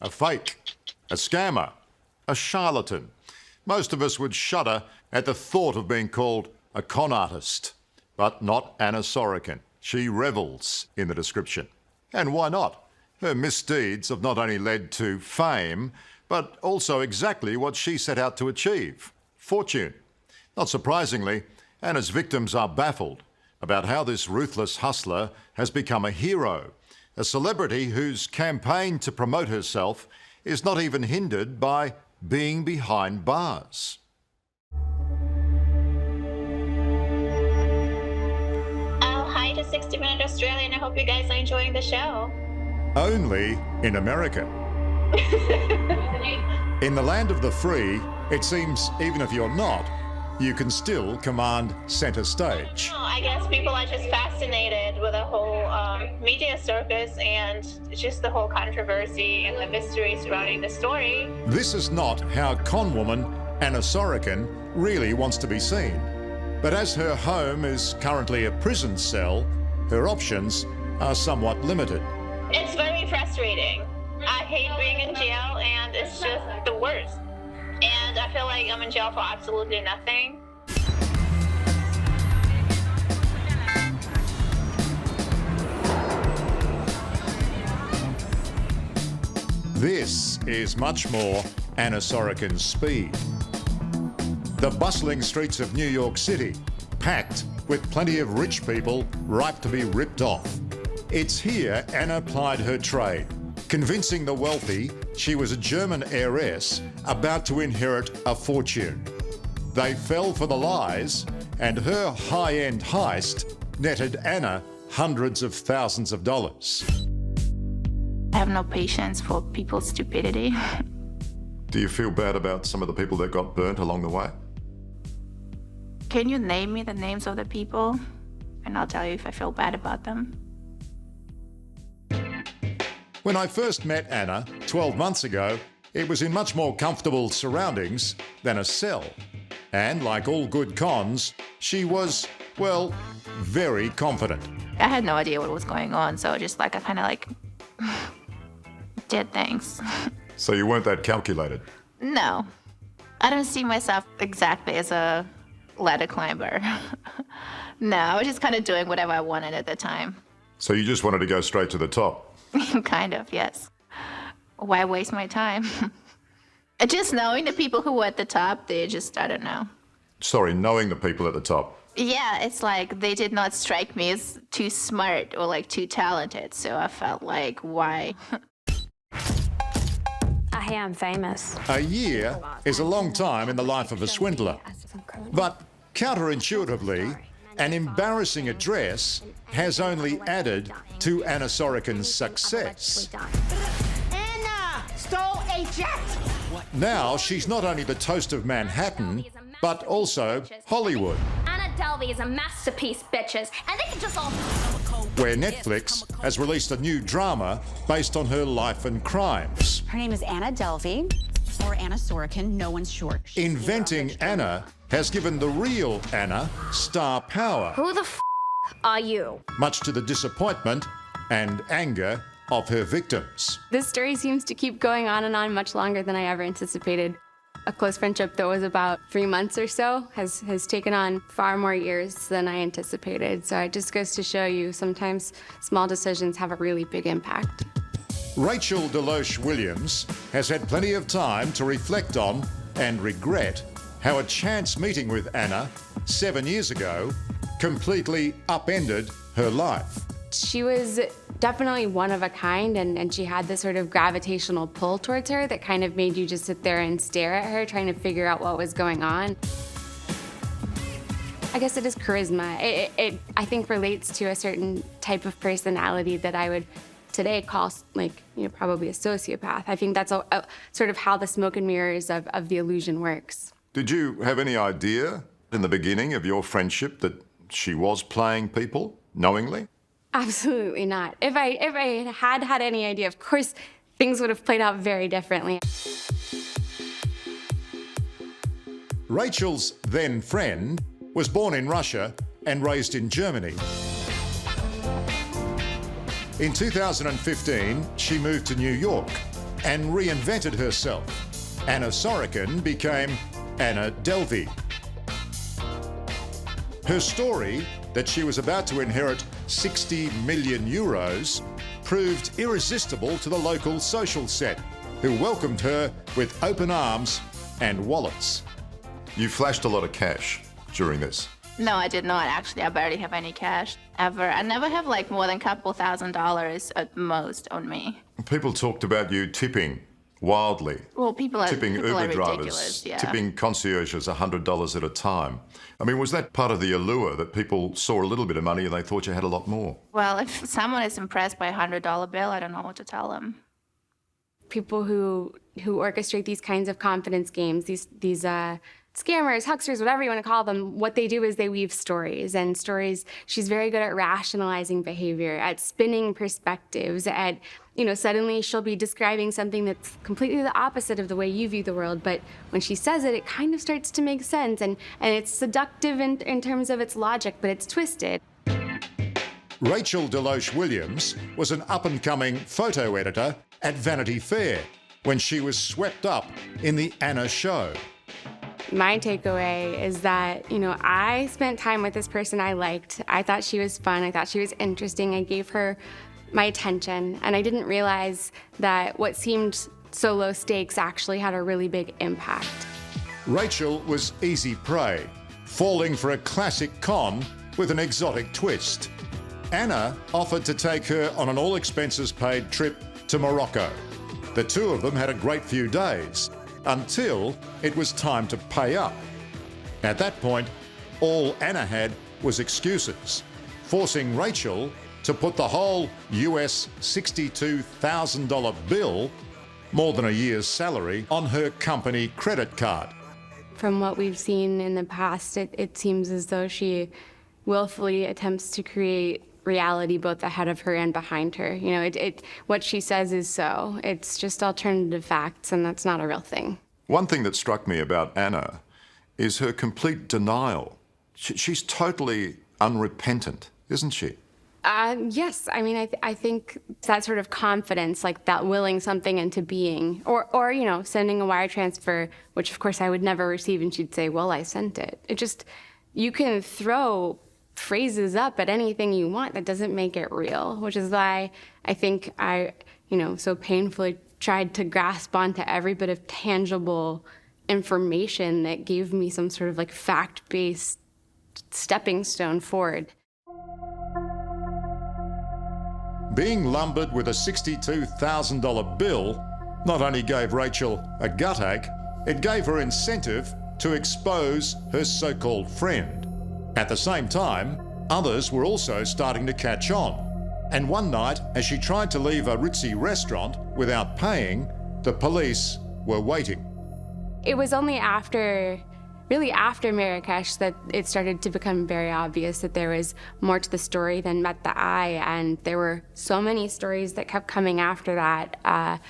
a fake, a scammer, a charlatan. Most of us would shudder at the thought of being called a con artist. But not Anna Sorokin. She revels in the description. And why not? Her misdeeds have not only led to fame, but also exactly what she set out to achieve: fortune. Not surprisingly, Anna's victims are baffled about how this ruthless hustler has become a hero, a celebrity whose campaign to promote herself is not even hindered by being behind bars. Hi to 60 Minute Australia, and I hope you guys are enjoying the show. Only in America. In the land of the free, it seems even if you're not, you can still command center stage. I guess people are just fascinated with the whole media circus and just the whole controversy and the mystery surrounding the story. This is not how con woman Anna Sorokin really wants to be seen. But as her home is currently a prison cell, her options are somewhat limited. It's very frustrating. I hate being in jail, and it's just the worst. And I feel like I'm in jail for absolutely nothing. This is much more Anna Sorokin's speed. The bustling streets of New York City, packed with plenty of rich people ripe to be ripped off. It's here Anna plied her trade, convincing the wealthy she was a German heiress about to inherit a fortune. They fell for the lies, and her high-end heist netted Anna hundreds of thousands of dollars. I have no patience for people's stupidity. Do you feel bad about some of the people that got burnt along the way? Can you name me the names of the people? And I'll tell you if I feel bad about them. When I first met Anna 12 months ago, it was in much more comfortable surroundings than a cell. And like all good cons, she was, well, very confident. I had no idea what was going on, so just I kind of did things. So you weren't that calculated? No. I don't see myself exactly as a ladder climber. No, I was just kind of doing whatever I wanted at the time. So you just wanted to go straight to the top? Kind of, yes. Why waste my time? Just knowing the people who were at the top, they just, I don't know. Sorry, knowing the people at the top? Yeah, it's like they did not strike me as too smart or too talented, so I felt like, why? Hey, I'm famous. A year is a long time in the life of a swindler. But counterintuitively, an embarrassing address has only added to Anna Sorokin's success. Anna stole a jet! Now she's not only the toast of Manhattan, but also Hollywood, Anna Delvey is a masterpiece, bitches, and they can just all... where Netflix has released a new drama based on her life and crimes. Her name is Anna Delvey, or Anna Sorokin, no one's sure. Inventing Anna has given the real Anna star power, Who the are you? much to the disappointment and anger of her victims. This story seems to keep going on and on much longer than I ever anticipated. A close friendship that was about 3 months or so has taken on far more years than I anticipated. So it just goes to show you sometimes small decisions have a really big impact. Rachel Delosh Williams has had plenty of time to reflect on and regret how a chance meeting with Anna 7 years ago completely upended her life. She was definitely one of a kind, and she had this sort of gravitational pull towards her that kind of made you just sit there and stare at her, trying to figure out what was going on. I guess it is charisma. It I think, relates to a certain type of personality that I would today call, probably a sociopath. I think that's sort of how the smoke and mirrors of the illusion works. Did you have any idea in the beginning of your friendship that she was playing people knowingly? Absolutely not. If I had any idea, of course, things would have played out very differently. Rachel's then friend was born in Russia and raised in Germany. In 2015, she moved to New York and reinvented herself. Anna Sorokin became Anna Delvey. Her story, that she was about to inherit 60 million euros, proved irresistible to the local social set, who welcomed her with open arms and wallets. You flashed a lot of cash during this. No, I did not actually. I barely have any cash ever. I never have like more than a couple $1,000s at most on me. People talked about you tipping wildly. Well, people are tipping people Uber are drivers, ridiculous, yeah. tipping concierges $100 at a time. I mean, was that part of the allure that people saw a little bit of money and they thought you had a lot more? Well, if someone is impressed by a $100 bill, I don't know what to tell them. People who orchestrate these kinds of confidence games, these scammers, hucksters, whatever you want to call them, what they do is they weave stories. And stories, she's very good at rationalizing behavior, at spinning perspectives, at, suddenly she'll be describing something that's completely the opposite of the way you view the world. But when she says it, it kind of starts to make sense. And it's seductive in terms of its logic, but it's twisted. Rachel Delosh Williams was an up-and-coming photo editor at Vanity Fair when she was swept up in the Anna show. My takeaway is that, I spent time with this person I liked. I thought she was fun. I thought she was interesting. I gave her my attention. And I didn't realize that what seemed so low stakes actually had a really big impact. Rachel was easy prey, falling for a classic con with an exotic twist. Anna offered to take her on an all-expenses-paid trip to Morocco. The two of them had a great few days, until it was time to pay up. At that point, all Anna had was excuses, forcing Rachel to put the whole US $62,000 bill, more than a year's salary, on her company credit card. From what we've seen in the past, it seems as though she willfully attempts to create reality both ahead of her and behind her. What she says is so. It's just alternative facts, and that's not a real thing. One thing that struck me about Anna is her complete denial. She's totally unrepentant, isn't she? Yes. I mean, I think that sort of confidence, like that willing something into being, or sending a wire transfer, which of course I would never receive, and she'd say, well, I sent it. You can throw phrases up at anything you want. That doesn't make it real, which is why I think I, so painfully tried to grasp onto every bit of tangible information that gave me some sort of fact-based stepping stone forward. Being lumbered with a $62,000 bill not only gave Rachel a gut ache, it gave her incentive to expose her so-called friend. At the same time, others were also starting to catch on. And one night, as she tried to leave a ritzy restaurant without paying, the police were waiting. It was only after Marrakesh that it started to become very obvious that there was more to the story than met the eye. And there were so many stories that kept coming after that,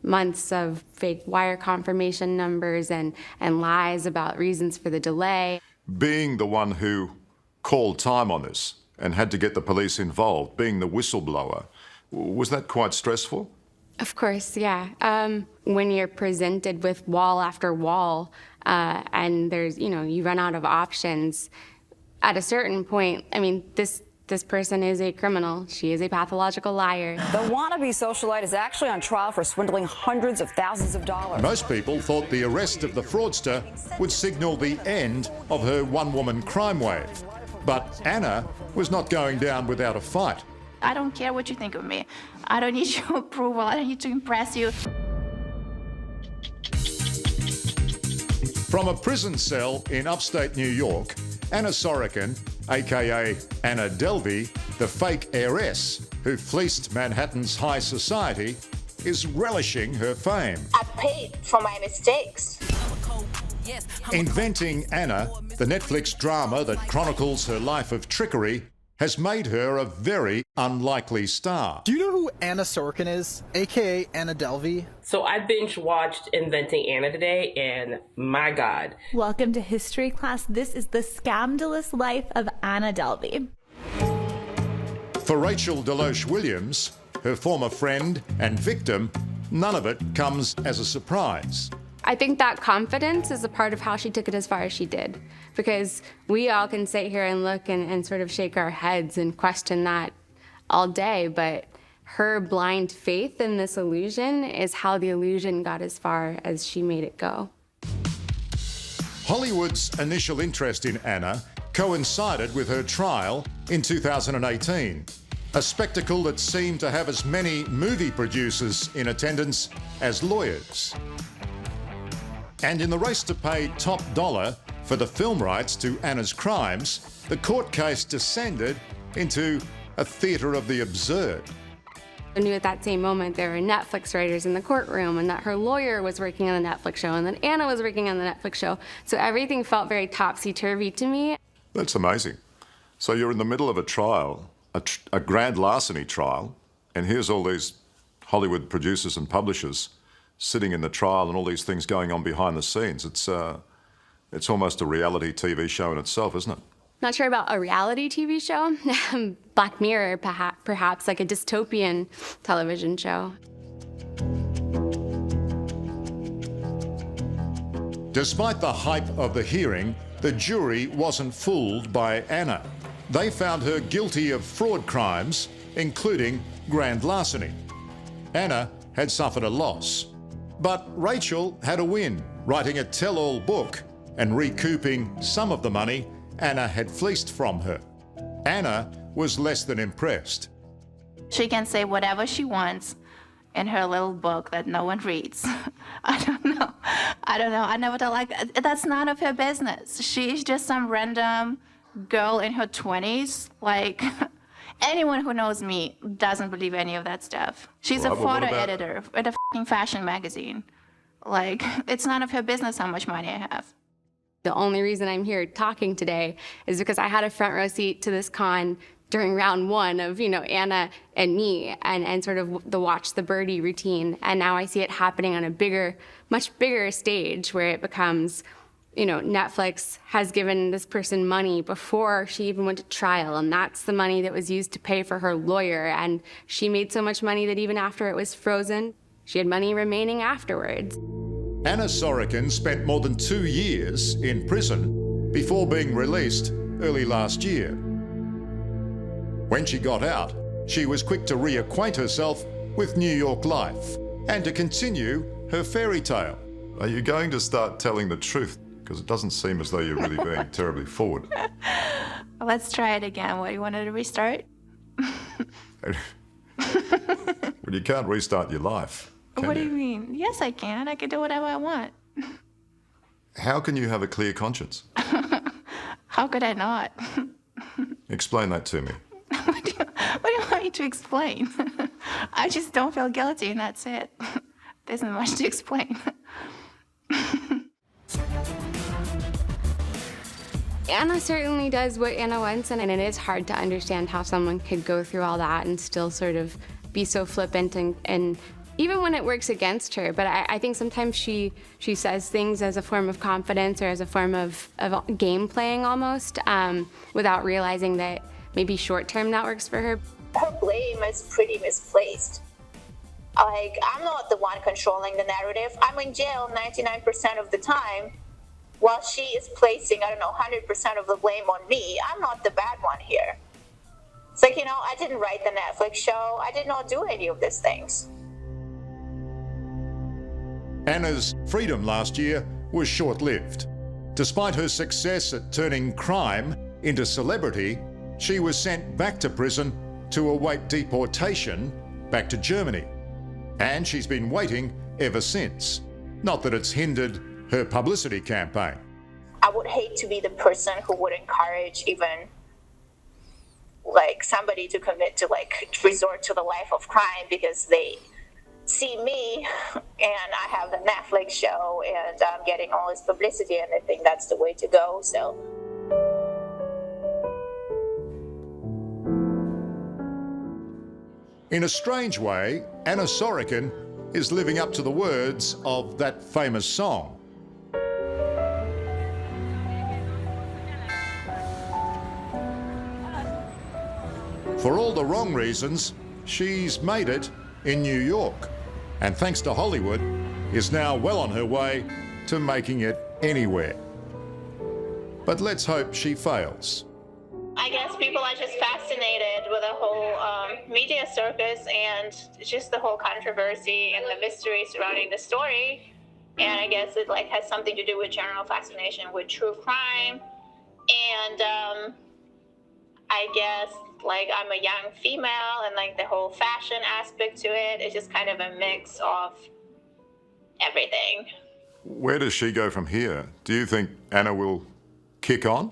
months of fake wire confirmation numbers and lies about reasons for the delay. Being the one who called time on this and had to get the police involved, being the whistleblower, was that quite stressful? Of course, yeah. When you're presented with wall after wall, and there's, you run out of options, at a certain point, this person is a criminal. She is a pathological liar. The wannabe socialite is actually on trial for swindling hundreds of thousands of dollars. Most people thought the arrest of the fraudster would signal the end of her one-woman crime wave. But Anna was not going down without a fight. I don't care what you think of me. I don't need your approval. I don't need to impress you. From a prison cell in upstate New York, Anna Sorokin, aka Anna Delvey, the fake heiress who fleeced Manhattan's high society, is relishing her fame. I paid for my mistakes. Inventing Anna, the Netflix drama that chronicles her life of trickery, has made her a very unlikely star. Do you know who Anna Sorokin is, aka Anna Delvey? So I binge watched Inventing Anna today, and my God. Welcome to history class. This is the scandalous life of Anna Delvey. For Rachel Delosh Williams, her former friend and victim, none of it comes as a surprise. I think that confidence is a part of how she took it as far as she did. Because we all can sit here and look and sort of shake our heads and question that all day, but her blind faith in this illusion is how the illusion got as far as she made it go. Hollywood's initial interest in Anna coincided with her trial in 2018, a spectacle that seemed to have as many movie producers in attendance as lawyers. And in the race to pay top dollar for the film rights to Anna's crimes, the court case descended into a theatre of the absurd. I knew at that same moment there were Netflix writers in the courtroom and that her lawyer was working on the Netflix show and that Anna was working on the Netflix show. So everything felt very topsy-turvy to me. That's amazing. So you're in the middle of a trial, a grand larceny trial, and here's all these Hollywood producers and publishers sitting in the trial and all these things going on behind the scenes. It's almost a reality TV show in itself, isn't it? Not sure about a reality TV show. Black Mirror, perhaps like a dystopian television show. Despite the hype of the hearing, the jury wasn't fooled by Anna. They found her guilty of fraud crimes, including grand larceny. Anna had suffered a loss. But Rachel had a win, writing a tell-all book and recouping some of the money Anna had fleeced from her. Anna was less than impressed. She can say whatever she wants in her little book that no one reads. I don't know. I never thought like that's none of her business. She's just some random girl in her 20s. Like, anyone who knows me doesn't believe any of that stuff. She's a photo editor at a f***ing fashion magazine. Like, it's none of her business how much money I have. The only reason I'm here talking today is because I had a front row seat to this con during round one of, Anna and me and sort of the watch the birdie routine. And now I see it happening on a much bigger stage where it becomes, Netflix has given this person money before she even went to trial. And that's the money that was used to pay for her lawyer. And she made so much money that even after it was frozen, she had money remaining afterwards. Anna Sorokin spent more than 2 years in prison before being released early last year. When she got out, she was quick to reacquaint herself with New York life and to continue her fairy tale. Are you going to start telling the truth? Because it doesn't seem as though you're really being terribly forward. Let's try it again. What, you wanted to restart? Well, you can't restart your life. What do you mean? Yes, I can. I can do whatever I want. How can you have a clear conscience? How could I not? Explain that to me. What do you want me to explain? I just don't feel guilty and that's it. There isn't much to explain. Anna certainly does what Anna wants, and it is hard to understand how someone could go through all that and still sort of be so flippant and even when it works against her. But I think sometimes she says things as a form of confidence or as a form of game playing almost, without realizing that maybe short-term that works for her. Her blame is pretty misplaced. Like, I'm not the one controlling the narrative. I'm in jail 99% of the time, while she is placing, 100% of the blame on me. I'm not the bad one here. It's like, I didn't write the Netflix show. I did not do any of these things. Anna's freedom last year was short-lived. Despite her success at turning crime into celebrity, she was sent back to prison to await deportation back to Germany. And she's been waiting ever since. Not that it's hindered her publicity campaign. I would hate to be the person who would encourage even somebody to commit to resort to the life of crime because they see me and I have the Netflix show and I'm getting all this publicity and I think that's the way to go. So in a strange way, Anna Sorokin is living up to the words of that famous song. For all the wrong reasons, she's made it in New York. and thanks to Hollywood, is now well on her way to making it anywhere. But let's hope she fails. I guess people are just fascinated with the whole media circus and just the whole controversy and the mystery surrounding the story. And I guess it has something to do with general fascination with true crime. And I guess I'm a young female, and the whole fashion aspect to it is just kind of a mix of everything. Where does she go from here? Do you think Anna will kick on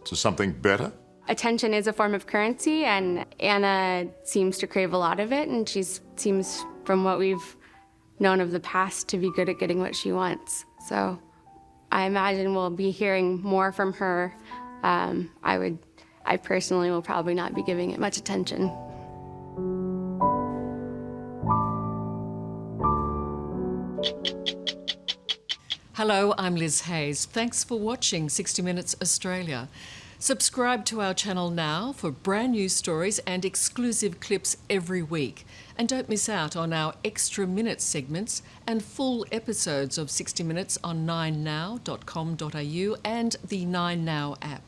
to something better? Attention is a form of currency, and Anna seems to crave a lot of it, and she seems, from what we've known of the past, to be good at getting what she wants. So I imagine we'll be hearing more from her. I personally will probably not be giving it much attention. Hello, I'm Liz Hayes. Thanks for watching 60 Minutes Australia. Subscribe to our channel now for brand new stories and exclusive clips every week. And don't miss out on our extra minute segments and full episodes of 60 Minutes on 9now.com.au and the 9Now app.